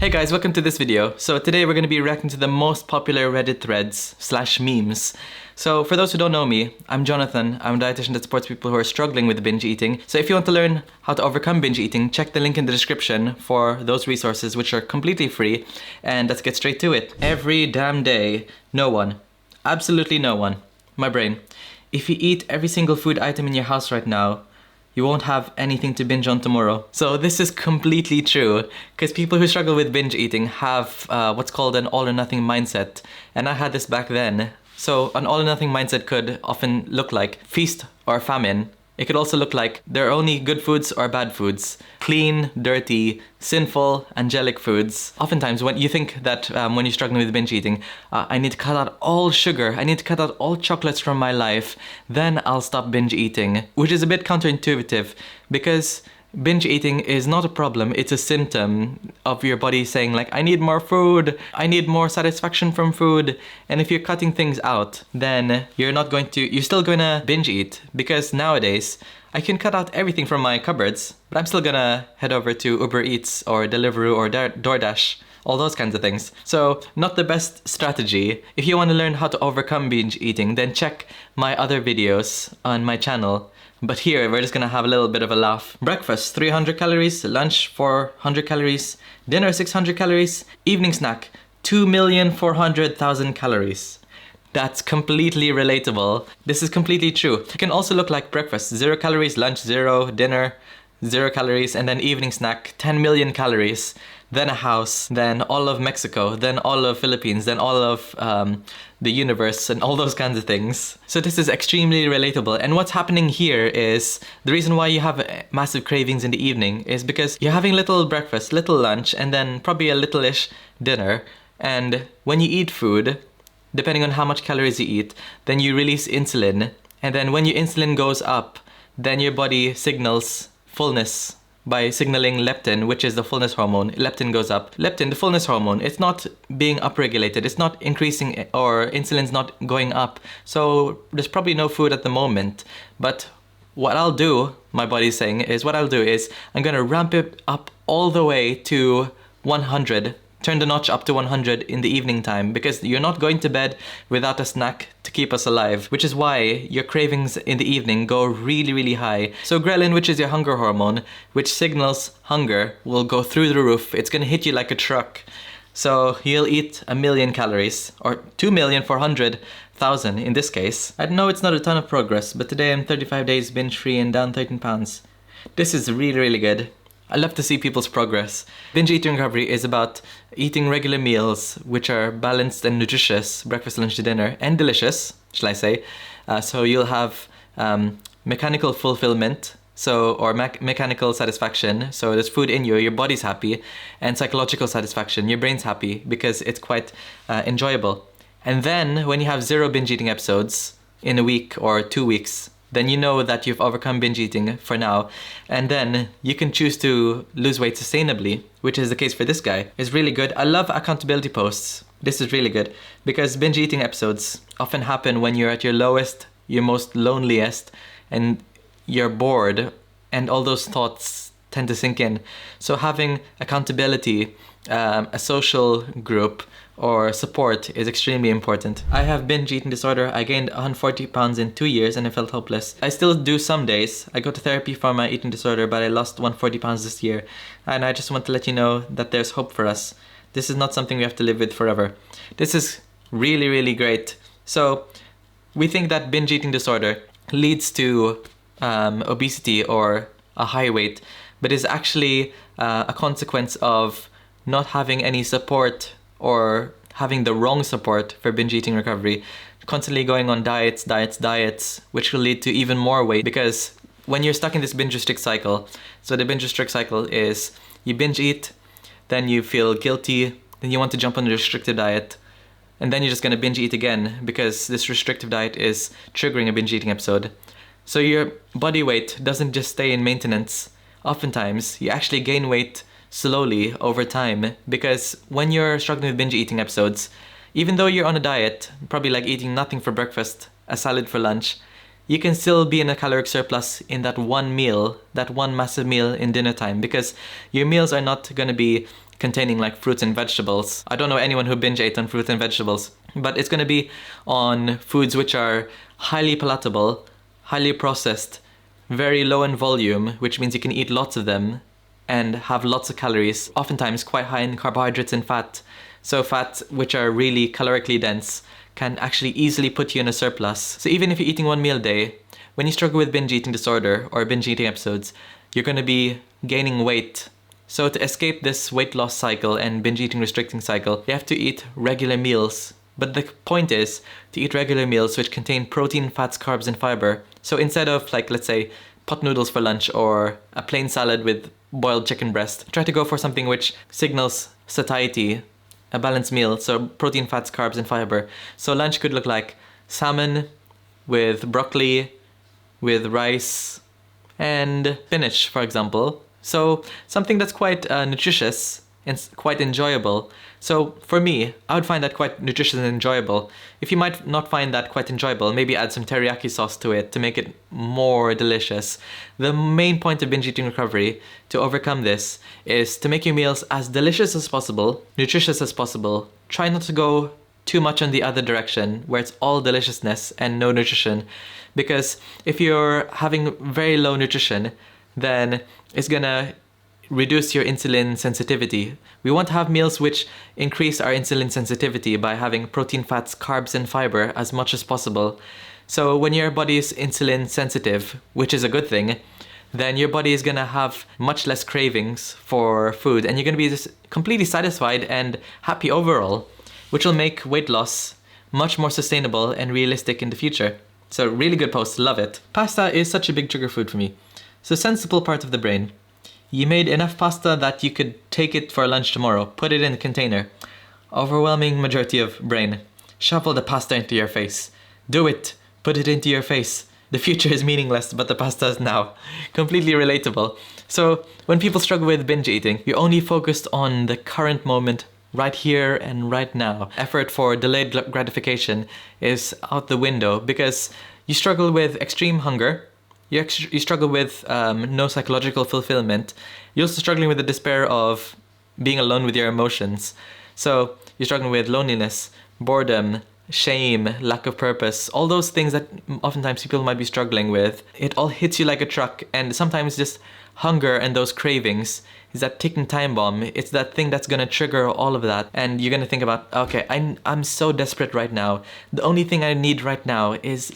Hey guys, welcome to this video. So today we're going to be reacting to the most popular Reddit threads / memes. So for those who don't know me, I'm Jonathan. I'm a dietitian that supports people who are struggling with binge eating. So if you want to learn how to overcome binge eating, check the link in the description for those resources which are completely free. And let's get straight to it. Every damn day, no one, absolutely no one, my brain, if you eat every single food item in your house right now, you won't have anything to binge on tomorrow. So this is completely true, because people who struggle with binge eating have what's called an all or nothing mindset. And I had this back then. So an all or nothing mindset could often look like feast or famine. It could also look like there are only good foods or bad foods. Clean, dirty, sinful, angelic foods. Oftentimes when you think that when you're struggling with binge eating, I need to cut out all sugar, I need to cut out all chocolates from my life, then I'll stop binge eating. Which is a bit counterintuitive, because binge eating is not a problem, it's a symptom of your body saying like, I need more food, I need more satisfaction from food. And if you're cutting things out, then you're still gonna binge eat, because nowadays I can cut out everything from my cupboards, but I'm still gonna head over to Uber Eats or Deliveroo or DoorDash, all those kinds of things. So not the best strategy. If you want to learn how to overcome binge eating, then check my other videos on my channel. But here, we're just gonna have a little bit of a laugh. Breakfast, 300 calories. Lunch, 400 calories. Dinner, 600 calories. Evening snack, 2,400,000 calories. That's completely relatable. This is completely true. It can also look like breakfast, 0 calories. Lunch, 0. Dinner, 0 calories. And then evening snack, 10 million calories. Then a house, then all of Mexico, then all of Philippines, then all of the universe, and all those kinds of things. So this is extremely relatable. And what's happening here is the reason why you have massive cravings in the evening is because you're having little breakfast, little lunch, and then probably a little-ish dinner. And when you eat food, depending on how much calories you eat, then you release insulin. And then when your insulin goes up, then your body signals fullness by signaling leptin, which is the fullness hormone. Leptin goes up. Leptin, the fullness hormone, it's not being upregulated. It's not increasing, or insulin's not going up. So there's probably no food at the moment. But what I'll do, my body's saying, is I'm gonna ramp it up all the way to 100. Turn the notch up to 100 in the evening time, because you're not going to bed without a snack to keep us alive, which is why your cravings in the evening go really, really high. So ghrelin, which is your hunger hormone, which signals hunger, will go through the roof. It's gonna hit you like a truck. So you'll eat 1,000,000 calories, or 2,400,000 in this case. I know it's not a ton of progress, but today I'm 35 days binge free and down 13 pounds. This is really, really good. I love to see people's progress. Binge eating recovery is about eating regular meals which are balanced and nutritious, breakfast, lunch, dinner, and delicious, shall I say. So you'll have mechanical fulfillment, or mechanical satisfaction. So there's food in you, your body's happy, and psychological satisfaction, your brain's happy because it's quite enjoyable. And then when you have 0 binge eating episodes in a week or 2 weeks, then you know that you've overcome binge eating for now. And then you can choose to lose weight sustainably, which is the case for this guy. It's really good. I love accountability posts. This is really good, because binge eating episodes often happen when you're at your lowest, your most loneliest, and you're bored, and all those thoughts tend to sink in. So having accountability, a social group, or support is extremely important. I have binge eating disorder. I gained 140 pounds in 2 years and I felt hopeless. I still do some days. I go to therapy for my eating disorder, but I lost 140 pounds this year. And I just want to let you know that there's hope for us. This is not something we have to live with forever. This is really, really great. So we think that binge eating disorder leads to obesity or a high weight, but is actually a consequence of not having any support, or having the wrong support for binge eating recovery, constantly going on diets, which will lead to even more weight. Because when you're stuck in this binge restrict cycle, so the binge restrict cycle is you binge eat, then you feel guilty, then you want to jump on the restrictive diet, and then you're just gonna binge eat again because this restrictive diet is triggering a binge eating episode. So your body weight doesn't just stay in maintenance. Oftentimes, you actually gain weight slowly over time, because when you're struggling with binge eating episodes, even though you're on a diet, probably like eating nothing for breakfast, a salad for lunch, you can still be in a caloric surplus in that one meal, that one massive meal in dinner time, because your meals are not going to be containing like fruits and vegetables. I don't know anyone who binge ate on fruit and vegetables, but it's going to be on foods which are highly palatable, highly processed, very low in volume, which means you can eat lots of them and have lots of calories, oftentimes quite high in carbohydrates and fat. So fats which are really calorically dense can actually easily put you in a surplus. So even if you're eating one meal a day, when you struggle with binge eating disorder or binge eating episodes, you're going to be gaining weight. So to escape this weight loss cycle and binge eating restricting cycle, you have to eat regular meals. But the point is to eat regular meals which contain protein, fats, carbs, and fiber. So instead of like, let's say, pot noodles for lunch or a plain salad with boiled chicken breast, try to go for something which signals satiety, a balanced meal. So protein, fats, carbs, and fiber. So lunch could look like salmon with broccoli, with rice, and spinach, for example. So something that's quite nutritious and quite enjoyable. So for me, I would find that quite nutritious and enjoyable. If you might not find that quite enjoyable, maybe add some teriyaki sauce to it to make it more delicious. The main point of binge eating recovery to overcome this is to make your meals as delicious as possible, nutritious as possible. Try not to go too much on the other direction where it's all deliciousness and no nutrition. Because if you're having very low nutrition, then it's gonna reduce your insulin sensitivity. We want to have meals which increase our insulin sensitivity by having protein, fats, carbs, and fiber as much as possible. So when your body is insulin sensitive, which is a good thing, then your body is gonna have much less cravings for food and you're gonna be just completely satisfied and happy overall, which will make weight loss much more sustainable and realistic in the future. So really good post, love it. Pasta is such a big trigger food for me. So sensible part of the brain. You made enough pasta that you could take it for lunch tomorrow. Put it in a container. Overwhelming majority of brain. Shovel the pasta into your face. Do it. Put it into your face. The future is meaningless, but the pasta is now. Completely relatable. So when people struggle with binge eating, you're only focused on the current moment, right here and right now. Effort for delayed gratification is out the window because you struggle with extreme hunger. You struggle with no psychological fulfillment. You're also struggling with the despair of being alone with your emotions. So you're struggling with loneliness, boredom, shame, lack of purpose, all those things that oftentimes people might be struggling with. It all hits you like a truck, and sometimes just hunger and those cravings is that ticking time bomb. It's that thing that's gonna trigger all of that, and you're gonna think about, okay, I'm so desperate right now. The only thing I need right now is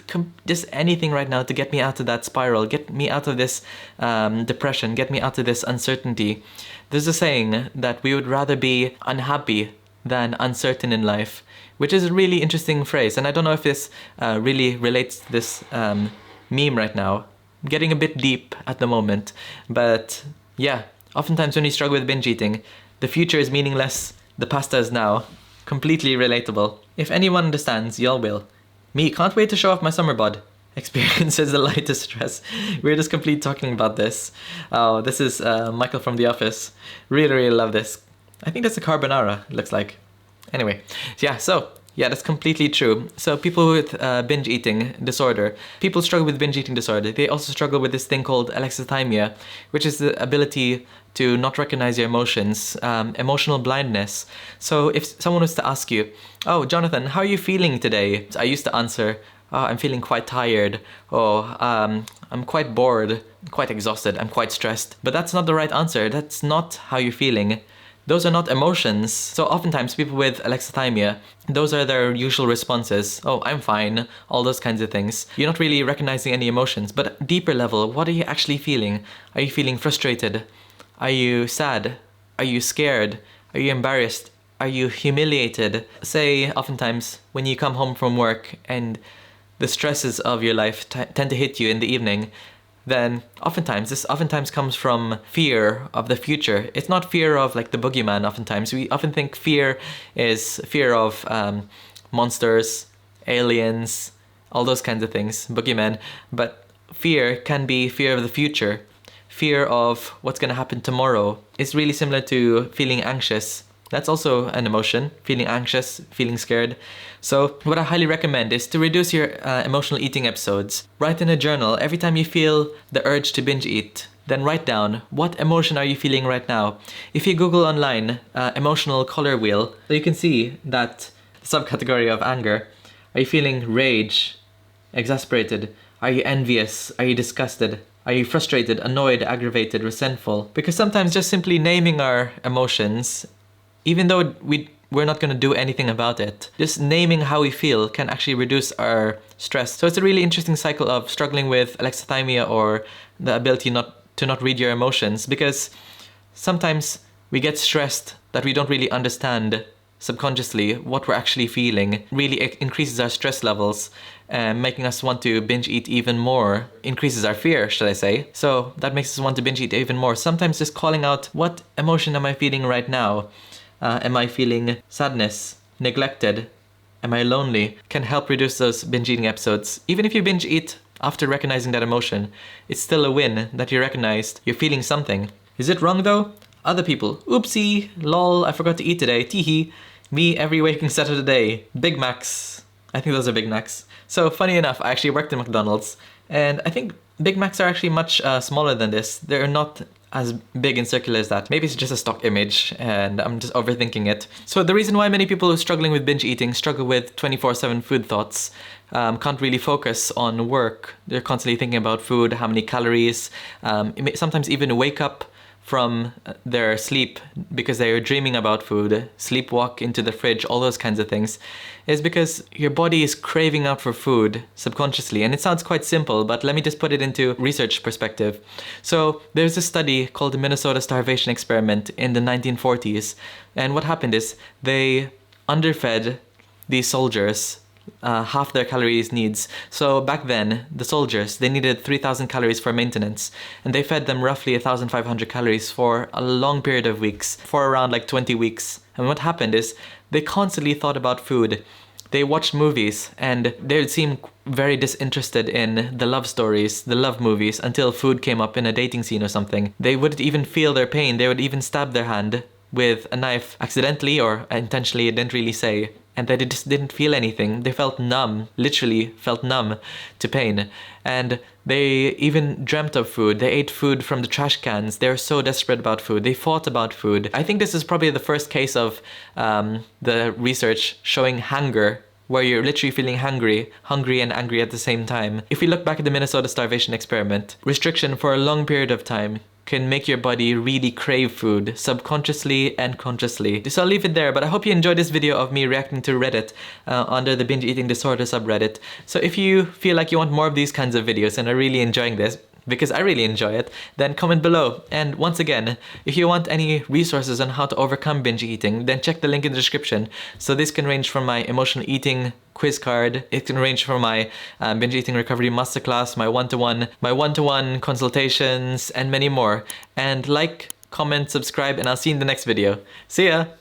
just anything right now to get me out of that spiral, get me out of this depression, get me out of this uncertainty. There's a saying that we would rather be unhappy than uncertain in life, which is a really interesting phrase, and I don't know if this really relates to this meme right now. Getting a bit deep at the moment, but yeah, oftentimes when you struggle with binge eating, the future is meaningless, the pasta is now. Completely relatable. If anyone understands, y'all will. Me, can't wait to show off my summer bod. Experiences the lightest stress. We're just completely talking about this. Oh, this is Michael from The Office. Really, really love this. I think that's a carbonara, it looks like. Anyway, yeah, that's completely true. So people with binge eating disorder, people struggle with binge eating disorder. They also struggle with this thing called alexithymia, which is the ability to not recognize your emotions, emotional blindness. So if someone was to ask you, oh, Jonathan, how are you feeling today? I used to answer, oh, I'm feeling quite tired. Oh, I'm quite bored, quite exhausted, I'm quite stressed. But that's not the right answer. That's not how you're feeling. Those are not emotions. So oftentimes people with alexithymia, those are their usual responses. Oh, I'm fine, all those kinds of things. You're not really recognizing any emotions, but at a deeper level, what are you actually feeling? Are you feeling frustrated? Are you sad? Are you scared? Are you embarrassed? Are you humiliated? Say, oftentimes, when you come home from work and the stresses of your life tend to hit you in the evening, then this oftentimes comes from fear of the future. It's not fear of like the boogeyman oftentimes. We often think fear is fear of monsters, aliens, all those kinds of things, boogeyman. But fear can be fear of the future, fear of what's going to happen tomorrow. It's really similar to feeling anxious. That's also an emotion, feeling anxious, feeling scared. So what I highly recommend is to reduce your emotional eating episodes. Write in a journal every time you feel the urge to binge eat. Then write down, what emotion are you feeling right now? If you Google online, emotional color wheel, you can see that subcategory of anger. Are you feeling rage, exasperated? Are you envious? Are you disgusted? Are you frustrated, annoyed, aggravated, resentful? Because sometimes just simply naming our emotions, even though we're not going to do anything about it, just naming how we feel can actually reduce our stress. So it's a really interesting cycle of struggling with alexithymia, or the ability to not read your emotions, because sometimes we get stressed that we don't really understand subconsciously what we're actually feeling. Really increases our stress levels, making us want to binge eat even more. Increases our fear, should I say. So that makes us want to binge eat even more. Sometimes just calling out, what emotion am I feeling right now? Am I feeling sadness, neglected? Am I lonely? Can help reduce those binge eating episodes. Even if you binge eat after recognizing that emotion, it's still a win that you recognized you're feeling something. Is it wrong though? Other people, oopsie, lol, I forgot to eat today, teehee. Me every waking Saturday day. Big Macs. I think those are Big Macs. So funny enough, I actually worked in McDonald's, and I think Big Macs are actually much smaller than this. They're not as big and circular as that. Maybe it's just a stock image and I'm just overthinking it. So the reason why many people who are struggling with binge eating struggle with 24/7 food thoughts, can't really focus on work. They're constantly thinking about food, how many calories, sometimes even wake up from their sleep because they are dreaming about food, sleepwalk into the fridge, all those kinds of things, is because your body is craving out for food subconsciously. And it sounds quite simple, but let me just put it into research perspective. So there's a study called the Minnesota Starvation Experiment in the 1940s. And what happened is they underfed these soldiers half their calories needs. So back then, the soldiers, they needed 3,000 calories for maintenance, and they fed them roughly 1,500 calories for a long period of weeks, for around like 20 weeks. And what happened is they constantly thought about food. They watched movies and they would seem very disinterested in the love stories, the love movies, until food came up in a dating scene or something. They wouldn't even feel their pain. They would even stab their hand with a knife accidentally or intentionally, it didn't really say. And they just didn't feel anything. They felt numb, literally felt numb to pain. And they even dreamt of food. They ate food from the trash cans. They were so desperate about food. They fought about food. I think this is probably the first case of the research showing hunger, where you're literally feeling hungry and angry at the same time. If we look back at the Minnesota Starvation Experiment, restriction for a long period of time can make your body really crave food, subconsciously and consciously. So I'll leave it there, but I hope you enjoyed this video of me reacting to Reddit under the binge eating disorder subreddit. So if you feel like you want more of these kinds of videos and are really enjoying this, because I really enjoy it, then comment below. And once again, if you want any resources on how to overcome binge eating, then check the link in the description. So this can range from my emotional eating quiz card, it can range from my binge eating recovery masterclass, my one-to-one consultations, and many more. And like, comment, subscribe, and I'll see you in the next video. See ya!